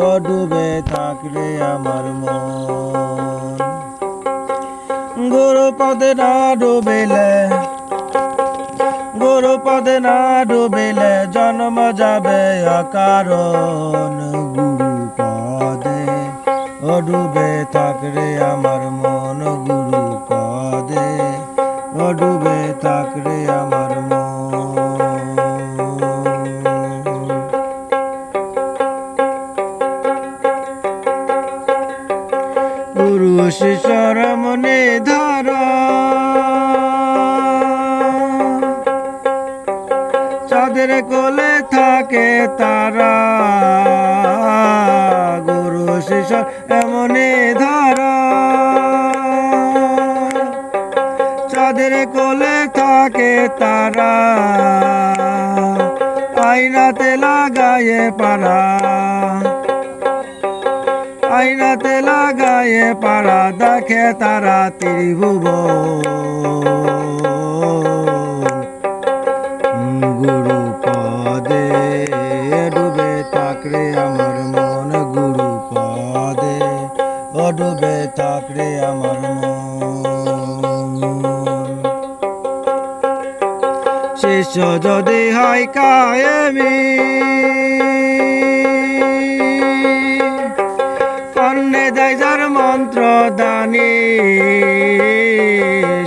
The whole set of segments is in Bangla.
ও ডুবে থাকরে আমার মন। গুরু পদে না ডুবিলে, গুরু পদে না ডুবিলে জন্ম যাবে অকারণ। গুরু পদে ও ডুবে থাকরে আমার মন, গুরু পদে ও ডুবে থাকরে আমার মন। গুরু শিষ্যর মনে ধারা, চাঁদের কোলে থাকে তারা। গুরু শিষ্যর এমনে ধারা, চাঁদের কোলে থাকে তারা। আয়নাতে লাগায়ে পারা, আয়নাতে লাগায়ে পারা দেখে তারা ত্রিভুবন। গুরু পদে ডুবে থাকরে আমার মন, গুরু পদে ও ডুবে থাকরে আমার মন। শিষ্য যদি হয় কায়েমি, কর্ণে দেয় যার মন্ত্র দানি।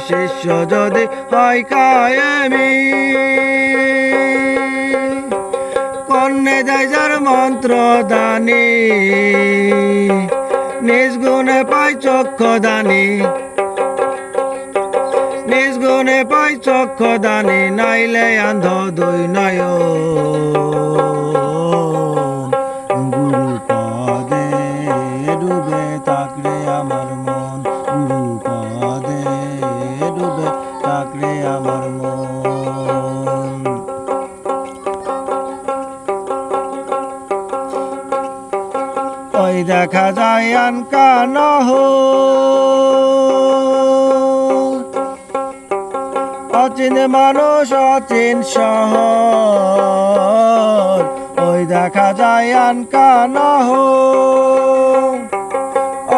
শিষ্য যদি হয় কায়েমি, কর্ণে দেয় যার মন্ত্র দানি। নিজ গুণে পাই চক্ষু দানি, নিজ গুণে পাই চক্ষু দানি। নাইলে অন্ধ দুই নয়ন। গুরু পদে ডুবে থাকরে আমার মন, গুরু পদে ডুবে থাকরে আমার মন। ওই দেখা যায় আনকা নহ, অচিন মানুষ অচিন শহর। ওই দেখা যায় আনকা নহ,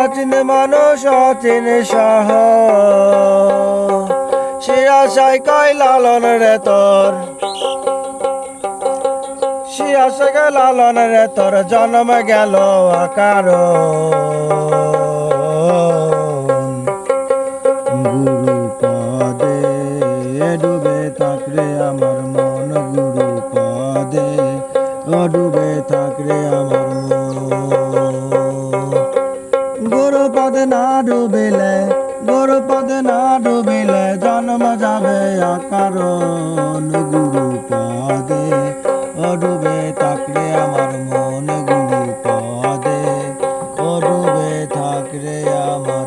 অচিন মানুষ অচিন শহর। সে আশায় কয় লালন রে তোর, সে আশায় কয় লালন রে তোর জন্ম গেল অকারণ। গুরু পদে ডুবে থাকরে আমার মন, গুরু পদে ও ডুবে থাকরে আমার মন। গুরু পদে না ডুবিলে, গুরু পদে না ডুবিলে জন্ম যাবে অকারণ। গুরু পদে ও ডুবে থাকরে আমার মন, গুরু পদে ও ডুবে থাকরে আমার